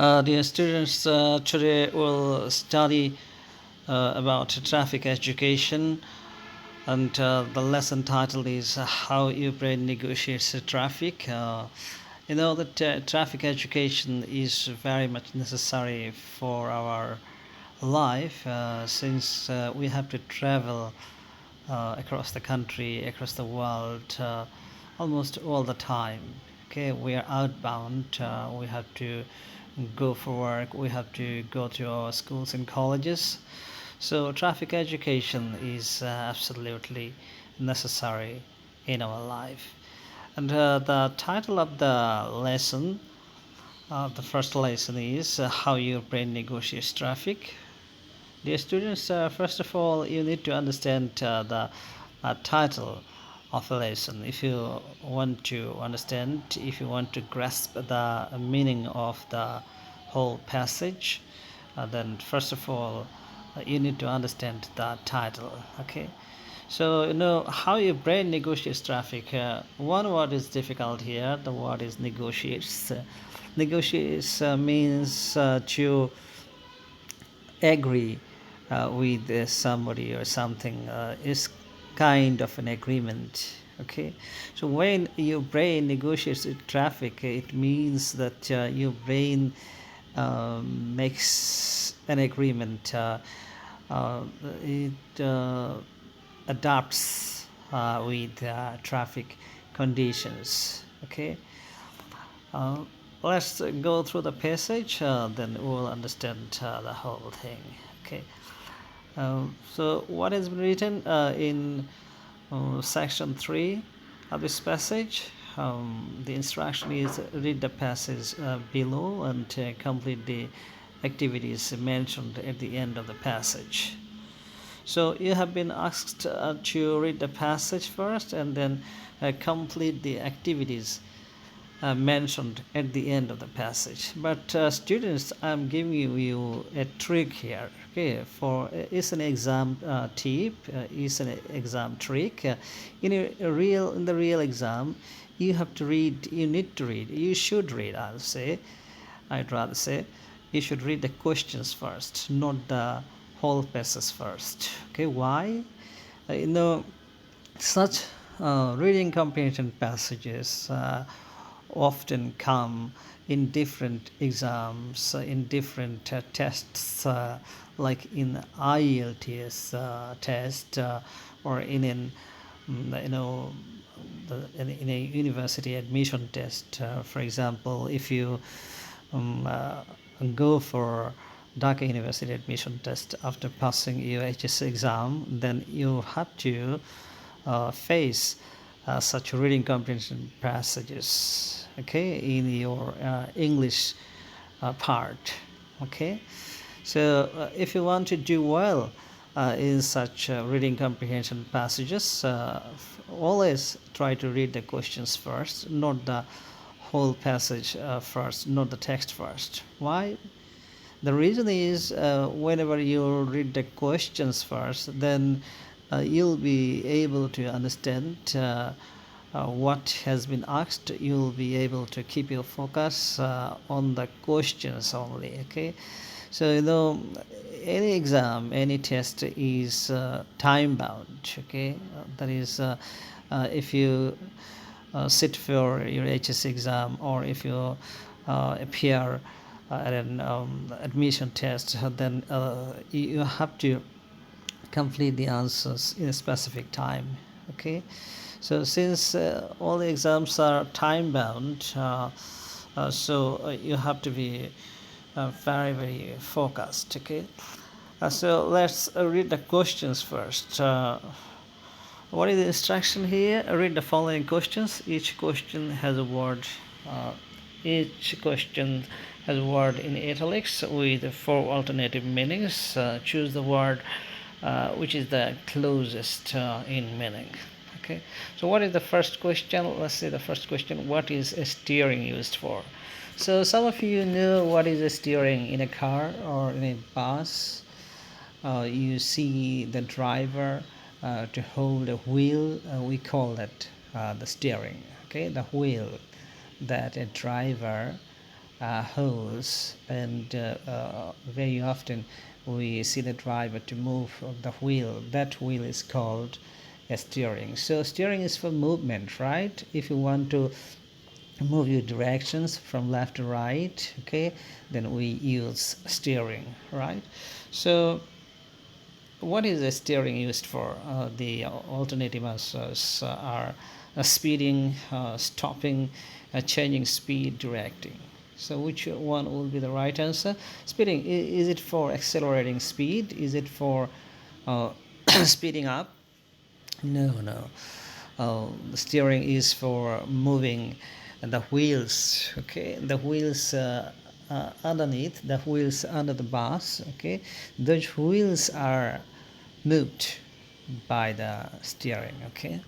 Dear students, today we'll study about traffic education, and the lesson title is How Your Brain Negotiates Traffic. That traffic education is very much necessary for our life since we have to travel across the country, across the world, almost all the time. Okay, we are outbound. We have to go for work. We have to go to our schools and colleges. So traffic education is absolutely necessary in our life. And the title of the lesson, the first lesson is How Your Brain Negotiates Traffic. Dear students, first of all, you need to understand the title of a lesson. If you want to understand, if you want to grasp the meaning of the whole passage, then first of all, you need to understand the title. Okay. So, how your brain negotiates traffic. One word is difficult here. The word is negotiates. Negotiates means to agree with somebody or something is kind of an agreement. Okay, so when your brain negotiates with traffic, it means that your brain makes an agreement. It adapts with traffic conditions. Okay, uh, let's go through the passage, then we'll understand the whole thing. Okay. So what has been written in section 3 of this passage? The instruction is read the passage below and complete the activities mentioned at the end of the passage. So you have been asked to read the passage first and then complete the activities mentioned at the end of the passage. But students, I'm giving you a trick here. Okay, for it's an exam tip, it's an exam trick. In the real exam, you have to read. You need to read. You should read. I'd rather say, you should read the questions first, not the whole passage first. Okay, why? You know, such reading comprehension passages often come in different exams, in different tests, like in IELTS test, or in an in a university admission test. For example, if you go for Dhaka University admission test after passing your HS exam, then you have to face such reading comprehension passages, okay, in your English part. Okay, so if you want to do well in such reading comprehension passages, always try to read the questions first, not the whole passage first, not the text first. Why? The reason is whenever you read the questions first, then you'll be able to understand what has been asked. You'll be able to keep your focus on the questions only. Okay, so any exam, any test is time bound. Okay, that is if you sit for your HS exam, or if you appear at an admission test, then you have to complete the answers in a specific time. Okay, so since all the exams are time bound, so you have to be very very focused. Okay, so let's read the questions first. What is the instruction here? Read the following questions. Each question has a word. Uh, each question has a word in italics with 4 alternative meanings. Choose the word which is the closest in meaning. Okay. So what is the first question? Let's see the first question. What is a steering used for? So some of you know what is a steering in a car or in a bus. You see the driver to hold a wheel. We call that the steering. Okay, the wheel that a driver holes, and very often we see the driver to move the wheel. That wheel is called a steering. So steering is for movement, right? If you want to move your directions from left to right, okay, then we use steering, right? So what is the steering used for? The alternative answers are speeding, stopping, changing speed, directing. So which one will be the right answer? Speeding, is it for accelerating speed? Is it for uh, speeding up? No, no. The steering is for moving the wheels, okay? The wheels underneath, the wheels under the bus, okay? Those wheels are moved by the steering, okay?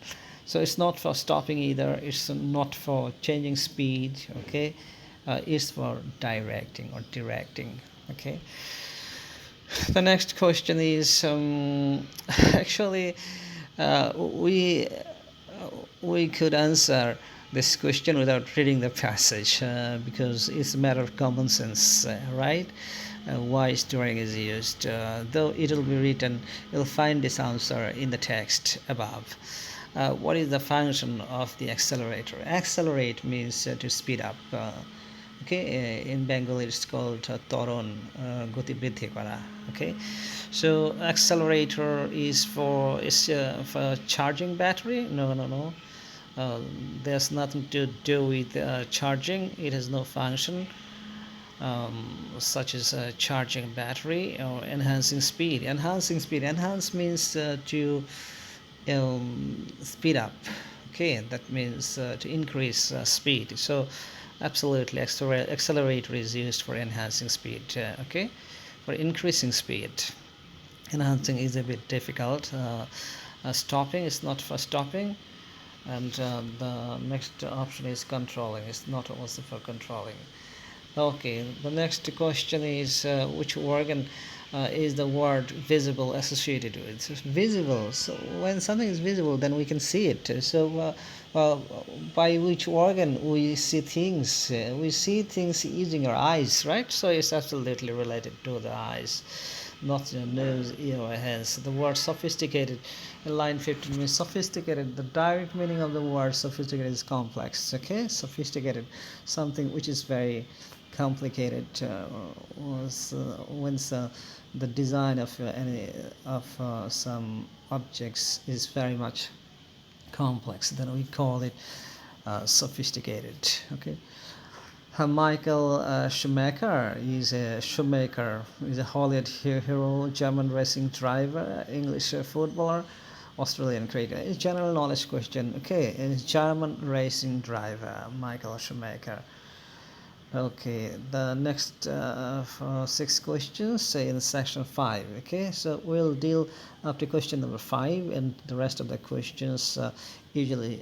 So it's not for stopping either, it's not for changing speed, okay? It's for directing, okay? The next question is actually we could answer this question without reading the passage because it's a matter of common sense, right? Why steering is used. Though it will be written, you'll find this answer in the text above. What is the function of the accelerator? Accelerate means to speed up. Okay, in Bengali it's called toron, goti bridhi kara. Okay, so accelerator is for charging battery. No, no, no. There's nothing to do with charging. It has no function such as charging battery or enhancing speed. Enhance means to speed up. Okay, that means to increase speed. So absolutely, accelerator is used for enhancing speed. Okay, for increasing speed. Enhancing is a bit difficult. Stopping is not for stopping, and the next option is controlling. It's not also for controlling. Okay, the next question is which organ is the word visible associated with? So visible. So when something is visible, then we can see it. So by which organ we see things? We see things using our eyes, right? So it's absolutely related to the eyes, not the nose, ear, or hands. The word sophisticated in line 15 means sophisticated. The direct meaning of the word sophisticated is complex. Okay, sophisticated, something which is very complicated. Once the design of any of some objects is very much complex, then we call it sophisticated. Okay. Michael Schumacher is a Hollywood hero, German racing driver, English footballer, Australian cricketer. It's general knowledge question. Okay, it's German racing driver, Michael Schumacher. Okay, the next six questions in section 5. Okay, so we'll deal up to question number 5, and the rest of the questions usually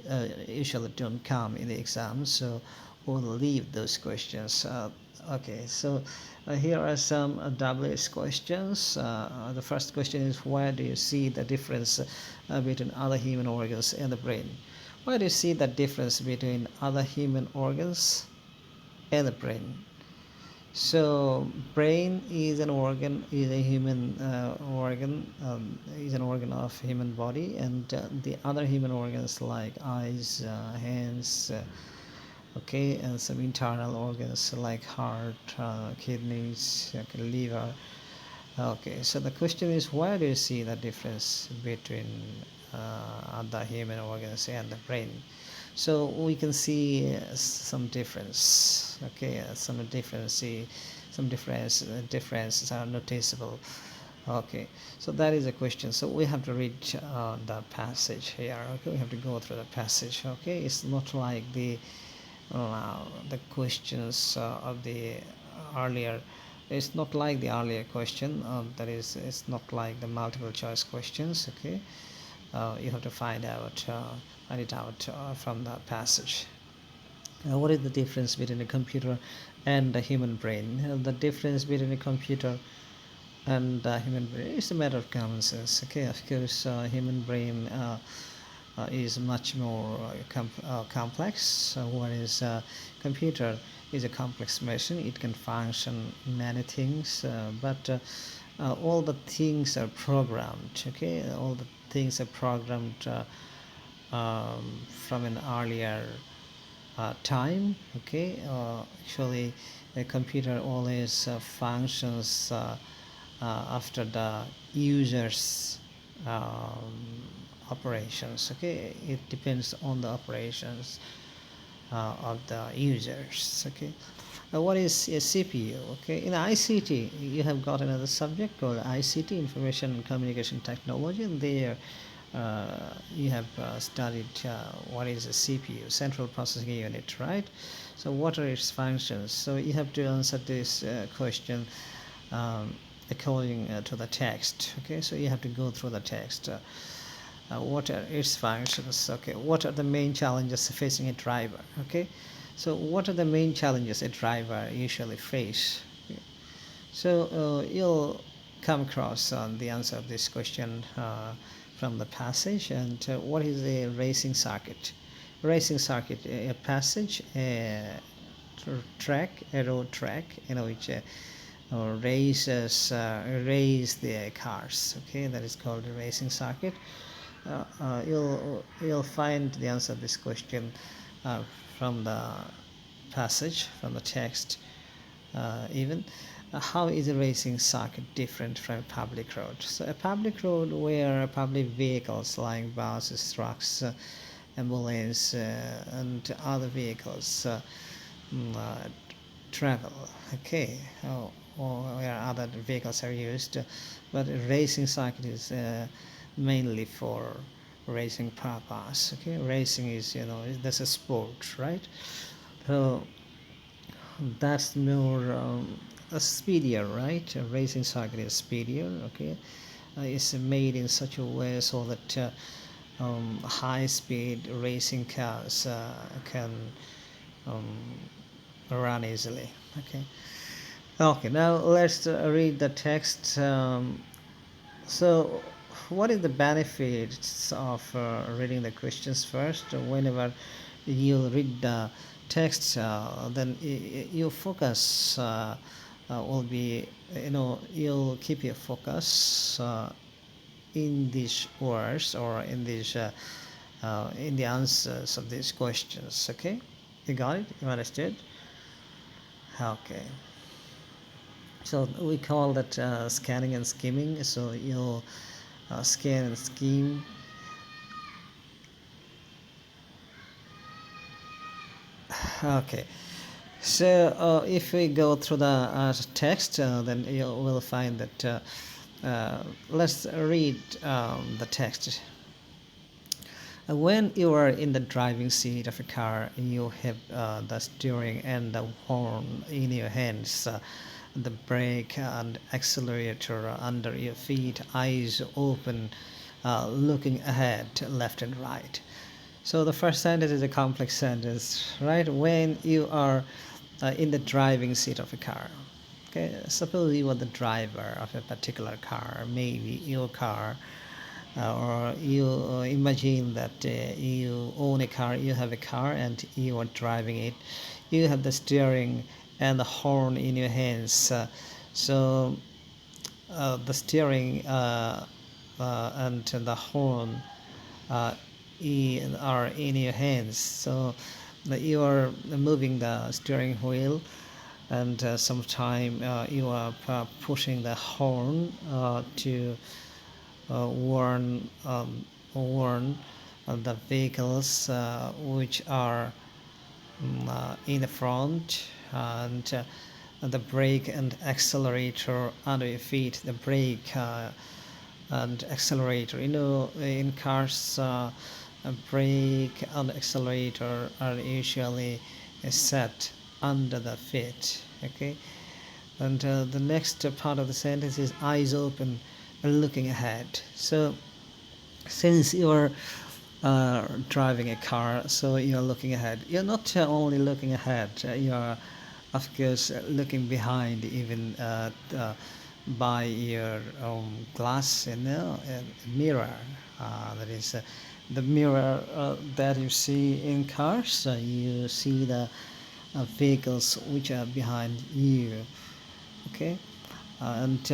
don't come in the exam, so we'll leave those questions. Okay, so here are some WH questions. The first question is, where do you see the difference between other human organs and the brain? Where do you see the difference between other human organs and the brain? So brain is an organ, is a human organ, is an organ of human body, and the other human organs like eyes, hands, okay, and some internal organs like heart, kidneys, okay, liver. Okay, so the question is, where do you see the difference between the human organs and the brain? So we can see some difference. Okay, differences are noticeable. Okay, so that is a question. So we have to read the passage here. Okay, we have to go through the passage. Okay, it's not like the questions of the earlier. It's not like the earlier question. That is, it's not like the multiple choice questions. Okay, you have to find it out from the passage. What is the difference between a computer and a human brain? The difference between a computer and a human brain is a matter of common sense. Okay, of course, human brain is much more complex, whereas computer is a complex machine. It can function many things, but all the things are programmed. Okay, all the things are programmed from an earlier time. Okay, actually a computer always functions after the user's operations. Okay, it depends on the operations of the users. Okay, what is a CPU? Okay, in ICT you have got another subject called ICT, Information and Communication Technology, and there you have studied what is a CPU, Central Processing Unit, right? So what are its functions? So you have to answer this question um, according to the text. Okay, so you have to go through the text. What are its functions? Okay, what are the main challenges facing a driver? Okay, so what are the main challenges a driver usually face? Okay. So you'll come across the answer of this question from the passage. And what is a racing circuit? Racing circuit, a passage, track, a road track, which race the cars. Okay, that is called a racing circuit. You'll find the answer to this question from the passage, from the text. Even how is a racing circuit different from a public road? So a public road where public vehicles like buses, trucks, ambulance, and other vehicles travel. Okay, or where other vehicles are used, but a racing circuit is mainly for racing purpose. Okay, racing is, that's a sport, right? So that's more a speedier, right? A racing circuit is speedier. Okay, it's made in such a way so that high speed racing cars can um, run easily. Okay. Okay, now let's read the text. So what is the benefits of reading the questions first? Whenever you read the text, then your focus will be, you'll keep your focus in these words, or in the answers of these questions. Okay, you got it? You understood? Okay. So we call that scanning and skimming. So you'll scan and skim. Okay, so if we go through the text, then you will find that let's read the text. When you are in the driving seat of a car, you have the steering and the horn in your hands, the brake and accelerator under your feet, eyes open, looking ahead, left and right. So the first sentence is a complex sentence, right? When you are in the driving seat of a car. Okay, suppose you are the driver of a particular car, maybe your car, or you imagine that you own a car, you have a car and you are driving it. You have the steering and the horn in your hands. So the steering and the horn uh, are in your hands. So you are moving the steering wheel, and sometime you are pushing the horn to warn the vehicles which are in the front, and the brake and accelerator under your feet. The brake and accelerator, in cars, a brake and accelerator are usually set under the feet. Okay, and the next part of the sentence is eyes open, looking ahead. So since you're driving a car, so you're looking ahead. You're not only looking ahead, you're of course looking behind, even by your glass, mirror, that is the mirror that you see in cars. You see the vehicles which are behind you. Okay, and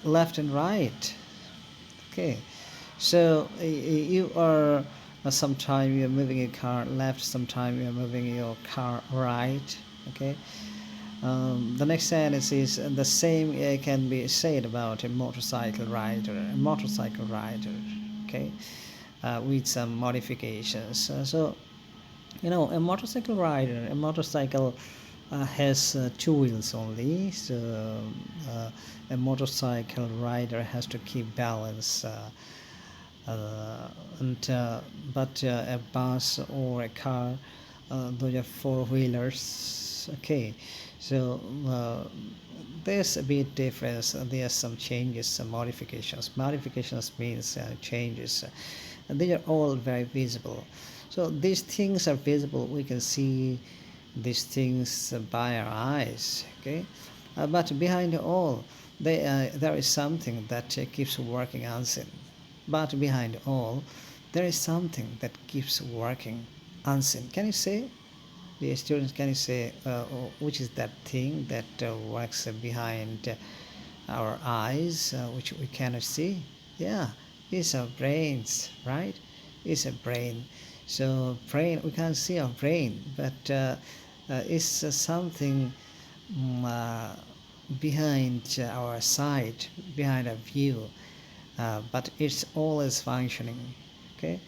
left and right. Okay, so you are sometime you're moving your car left, sometime you're moving your car right. Okay, the next sentence is the same can be said about a motorcycle rider. A motorcycle rider, okay, with some modifications. So a motorcycle rider, a motorcycle has two wheels only. So a motorcycle rider has to keep balance. And but a bus or a car, those are four wheelers. Okay, so there's a bit difference. There's some changes, some modifications. Modifications means changes, and they are all very visible. So these things are visible. We can see these things by our eyes. Okay, but behind all, there is something that keeps working unseen. But behind all, there is something that keeps working unseen. Can you say, the students, can you say which is that thing that works behind our eyes, which we cannot see? Yeah, it's our brains, right? It's a brain. So brain, we can't see our brain, but it's something behind our sight, behind our view, but it's always functioning. Okay,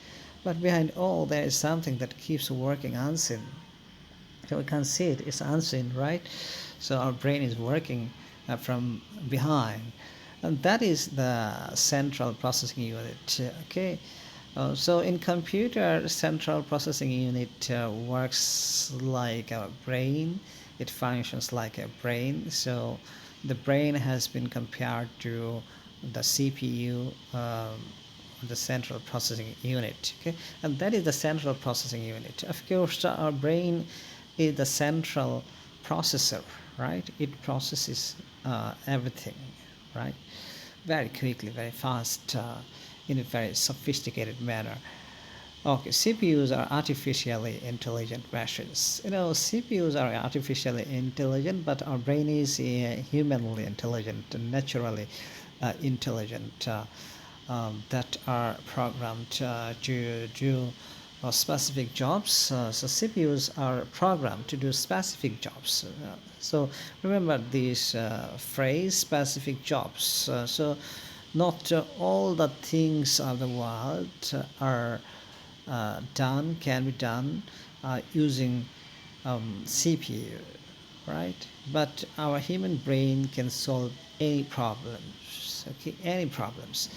but behind all there is something that keeps working unseen. So we can't see it, it's unseen, right? So our brain is working from behind, and that is the central processing unit. Okay, so in computer, central processing unit works like our brain. It functions like a brain. So the brain has been compared to the CPU, the central processing unit. Okay, and that is the central processing unit. Of course, our brain is the central processor, right? It processes everything, right? Very quickly, very fast, in a very sophisticated manner. Okay, CPUs are artificially intelligent machines. CPUs are artificially intelligent, but our brain is humanly intelligent, naturally intelligent, that are programmed to do specific jobs. So CPUs are programmed to do specific jobs. So remember this phrase, specific jobs. So not all the things of the world are can be done using CPU, right? But our human brain can solve any problems, okay, any problems.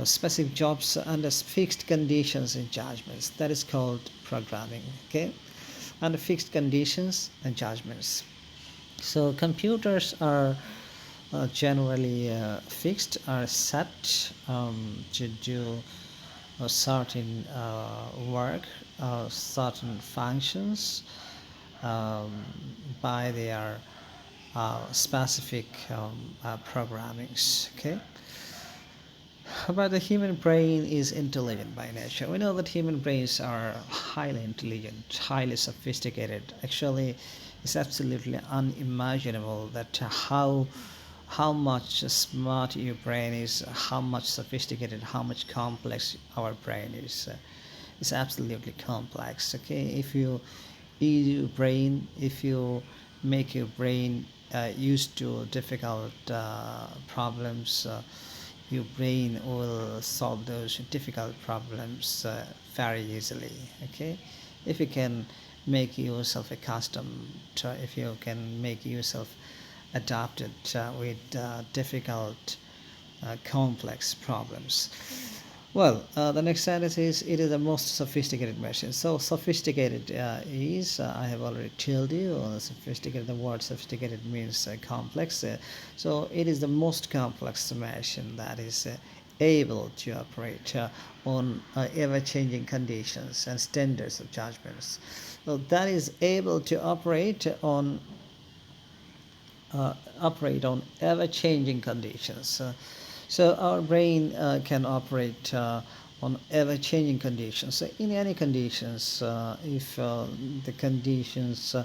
Specific jobs under fixed conditions and judgments. That is called programming, okay? Under fixed conditions and judgments. So computers are generally fixed, are set to do a certain work, certain functions um, by their specific programmings. Okay, but the human brain is intelligent by nature. We know that human brains are highly intelligent, highly sophisticated. Actually, it's absolutely unimaginable that how much smart your brain is, how much sophisticated, how much complex our brain is. It's absolutely complex. Okay, if you make your brain used to difficult problems, your brain will solve those difficult problems very easily. Okay, if you can make yourself accustomed, if you can make yourself adapted with difficult, complex problems. Well, the next sentence is it is the most sophisticated machine. So sophisticated is I have already told you. Sophisticated. The word sophisticated means complex. So it is the most complex machine that is able to operate on ever-changing conditions and standards of judgments. So that is able to operate on ever-changing conditions. So our brain can operate on ever-changing conditions. So in any conditions, if the conditions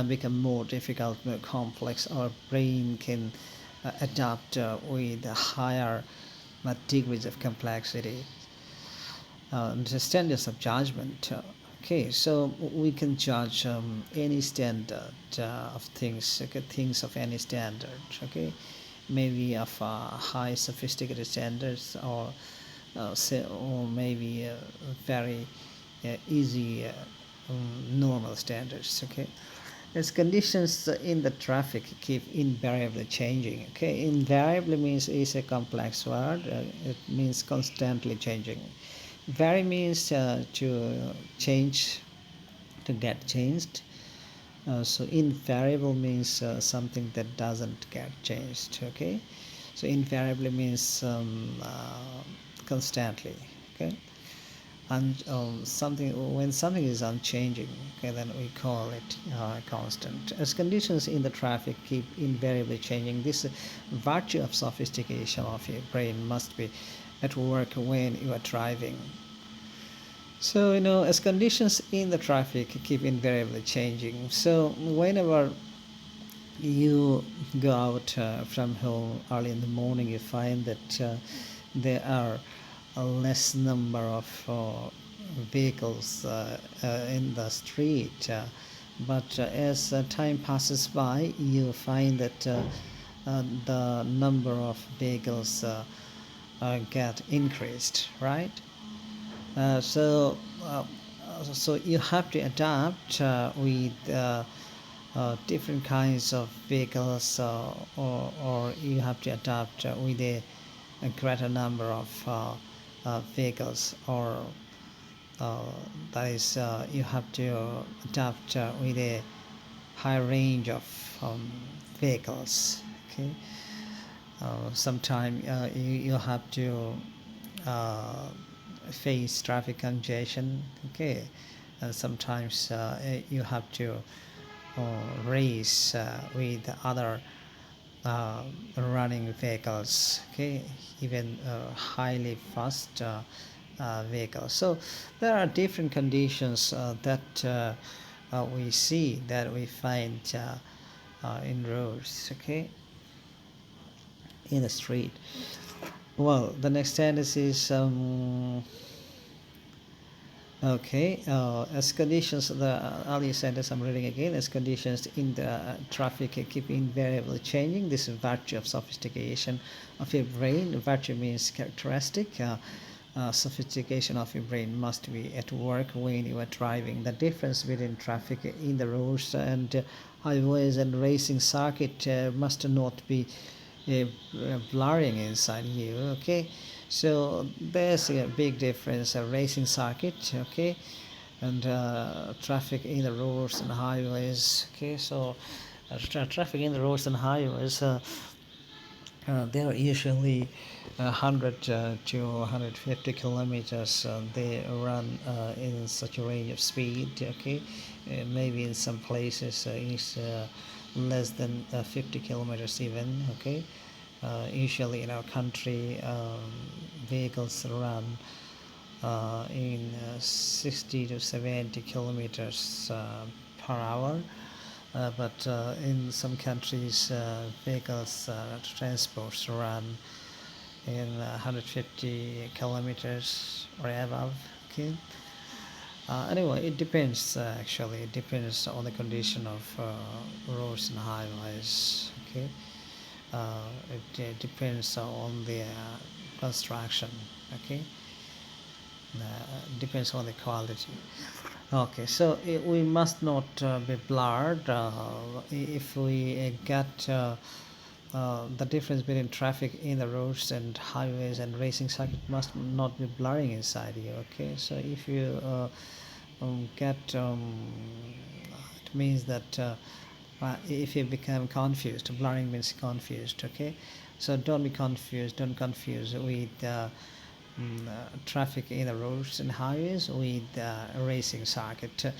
become more difficult, more complex, our brain can adapt with higher degrees of complexity and the standards of judgment. Okay, so we can judge any standard of things, okay, things of any standard. Okay, maybe of high sophisticated standards, or maybe very easy normal standards. Okay, as conditions in the traffic keep invariably changing. Okay, invariably means is a complex word. It means constantly changing. Vary means to change, to get changed. So invariable means something that doesn't get changed. Okay, so invariably means constantly. Okay, and something, when something is unchanging, okay, then we call it constant. As conditions in the traffic keep invariably changing, this virtue of sophistication of your brain must be at work when you are driving. So, as conditions in the traffic keep invariably changing, so whenever you go out from home early in the morning, you find that there are a less number of vehicles in the street. But as time passes by, you find that the number of vehicles get increased, right? So you have to adapt with different kinds of vehicles, or you have to adapt with a greater number of vehicles, or uh, that is, you have to adapt with a high range of vehicles. Okay, sometimes you have to uh, face traffic congestion. Okay, and sometimes you have to race with other uh, running vehicles. Okay, even highly fast vehicles. So there are different conditions that we see, that we find in roads. Okay, in the street. Well, the next sentence is okay. As conditions, the earlier sentence I'm reading again. As conditions in the traffic keep invariably changing, this is virtue of sophistication of your brain. Virtue means characteristic. Sophistication of your brain must be at work when you are driving. The difference between traffic in the roads and highways and racing circuit must not be blurring inside you. Okay, so there's a big difference. A racing circuit, okay, and traffic in the roads and highways. Okay, so traffic in the roads and highways, they are usually 100 to 150 kilometers. They run in such a range of speed. Okay, maybe in some places it's less than 50 kilometers even. Okay, usually in our country, vehicles run in 60 to 70 kilometers per hour. But in some countries, vehicles transports run in 150 kilometers or above. Okay. Anyway, it depends. Actually, it depends on the condition of roads and highways. Okay. It depends on the construction. Okay. Depends on the quality. Okay, so we must not be blurred. If we get the difference between traffic in the roads and highways and racing circuit must not be blurring inside you. Okay, so if you get it means that if you become confused, blurring means confused. Okay, so don't be confused, don't confuse with traffic in the roads and highways with racing circuit.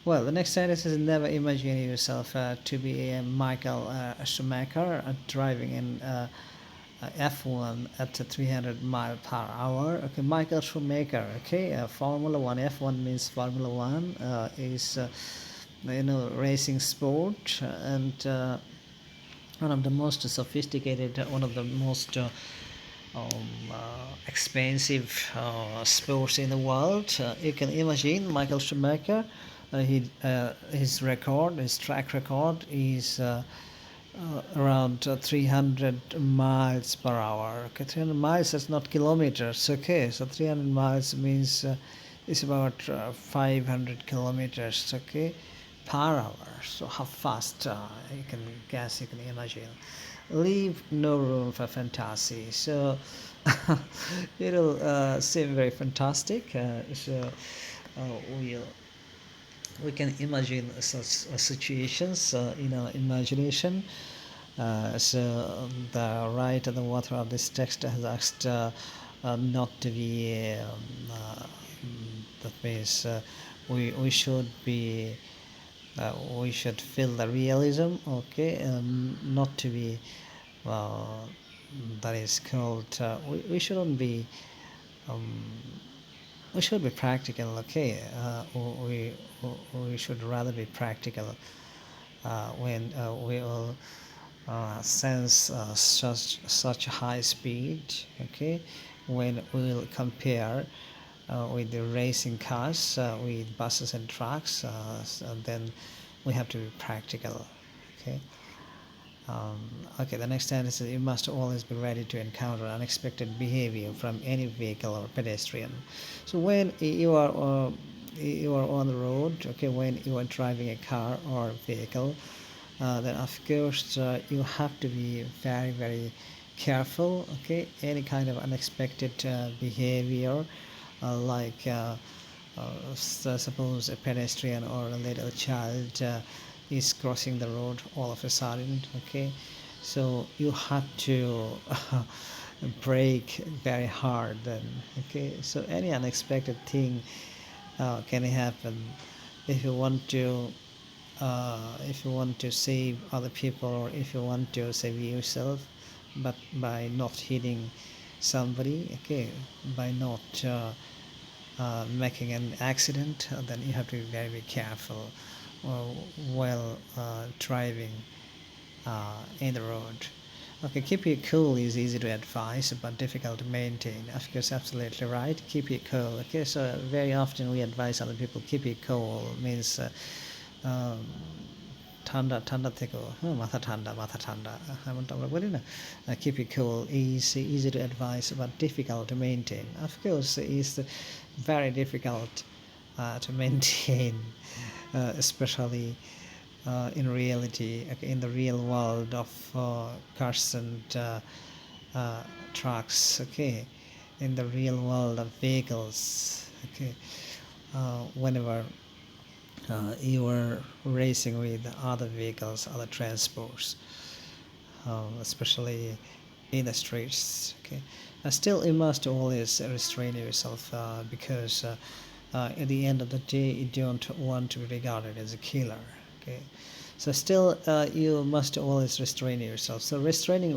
Well, the next sentence is, never imagine yourself to be a Michael Schumacher driving in F1 at 300 mile per hour. Okay, Michael Schumacher. Okay, Formula One. F1 means Formula One is racing sport, and one of the most sophisticated, one of the most expensive sports in the world. You can imagine Michael Schumacher. His track record is around 300 miles per hour. Okay, 300 miles is not kilometers. Okay, so 300 miles means it's about 500 kilometers. Okay, per hour. So how fast you can guess, you can imagine. Leave no room for fantasy. So it'll seem very fantastic. Uh, we'll we can imagine such situations in our imagination. The writer, the author of this text has asked not to be, that means we should be, we should feel the realism, okay, not to be, uh, that is called, we shouldn't be, um, we should be practical, okay, we should rather be practical when we will sense such high speed, okay, when we'll compare with the racing cars, with buses and trucks, then we have to be practical, okay. um, okay, the next sentence is, you must always be ready to encounter unexpected behavior from any vehicle or pedestrian. So when you are on the road, okay, when you are driving a car or vehicle, then of course you have to be very very careful, okay. Any kind of unexpected behavior, like suppose a pedestrian or a little child is crossing the road all of a sudden, okay, so you have to brake very hard then, okay. So any unexpected thing can happen. If you want to save other people, or if you want to save yourself, but by not hitting somebody, okay, by not making an accident, then you have to be very, very careful while driving in the road. Okay, keep it cool is easy to advise but difficult to maintain. Of course, absolutely right. Keep it cool. Okay, so very often we advise other people keep it cool means um, ঠান্ডা ঠান্ডা থেকো, হ্যাঁ মাথা ঠান্ডা মাথা ঠান্ডা, এমনটা আমরা বলি না। Keep it cool is easy to advise but difficult to maintain. Of course, it's very difficult to maintain, especially in reality, okay, in the real world of cars and trucks, okay, in the real world of vehicles, okay. Whenever you are racing with other vehicles, other transports, especially in the streets. Okay, still you must always restrain yourself because at the end of the day you don't want to be regarded as a killer. Okay, so still you must always restrain yourself. So restraining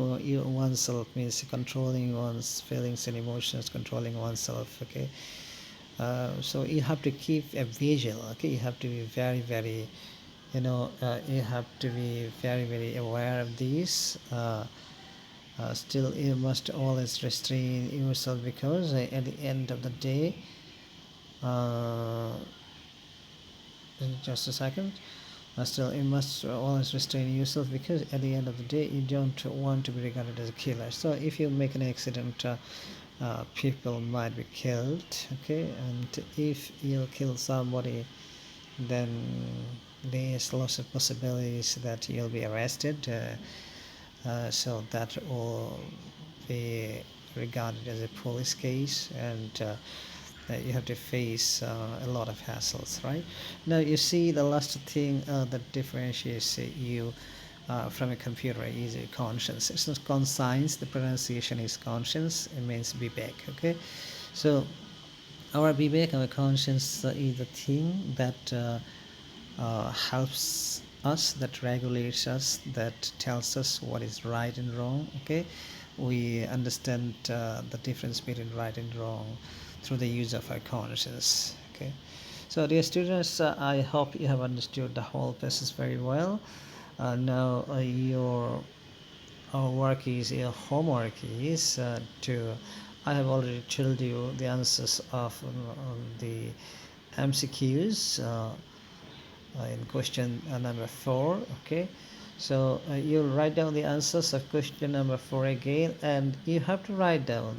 oneself means controlling one's feelings and emotions, controlling oneself. Okay, so you have to keep a vigil, okay. You have to be very very, you have to be very very aware of these. Still you must always restrain yourself because at the end of the day, uh, just a second. Still, you must always restrain yourself because at the end of the day, you don't want to be regarded as a killer. So, if you make an accident, people might be killed. Okay, and if you kill somebody, then there's lots of possibilities that you'll be arrested. So that will be regarded as a police case, and you have to face a lot of hassles, right? Now you see the last thing that differentiates you from a computer is a conscience. It's not conscience, the pronunciation is conscience, it means vivek, okay. So our vivek, our conscience is the thing that helps us, that regulates us, that tells us what is right and wrong, okay. we understand the difference between right and wrong through the use of our conscience. Okay, so dear students, I hope you have understood the whole process very well. Now your work is your homework is to I have already told you the answers of the MCQs in question number 4. Okay, so you write down the answers of question number 4 again, and you have to write down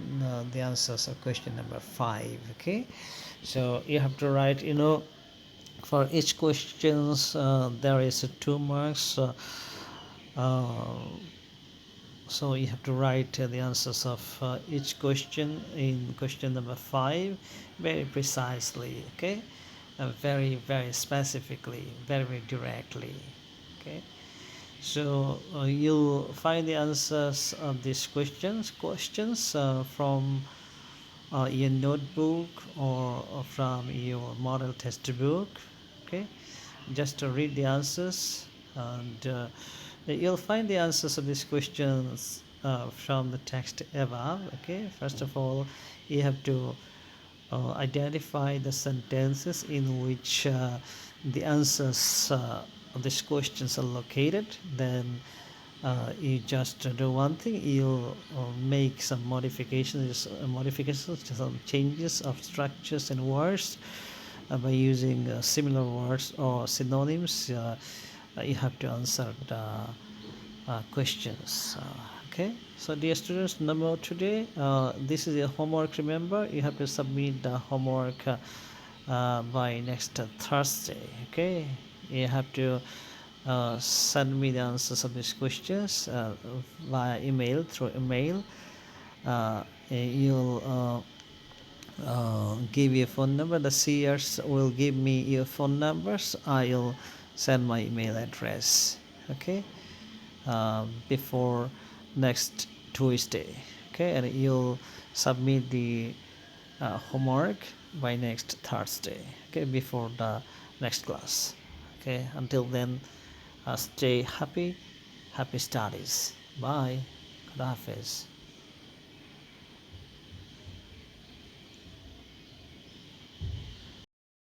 the answers of question number 5. Okay, so you have to write, for each questions there is 2 marks, uh, so you have to write the answers of each question in question number 5 very precisely. Okay, very very specifically, very very directly. Okay, so you'll find the answers of these questions from your notebook or from your model textbook. Okay, just to read the answers, and you'll find the answers of these questions from the text above. Okay, first of all, you have to identify the sentences in which the answers of these questions are located. Then you just do one thing, you make some modifications, some changes of structures and words by using similar words or synonyms. You have to answer the questions. Okay, so dear students, number today, this is your homework. Remember, you have to submit the homework by next Thursday. Okay, you have to send me the answers of these questions via email, through email. You'll give your phone number. The seers will give me your phone numbers. I'll send my email address. Okay, before next Tuesday. Okay, and you'll submit the homework by next Thursday. Okay, before the next class. Okay, until then, stay happy, happy studies. Bye. Khuda Hafiz.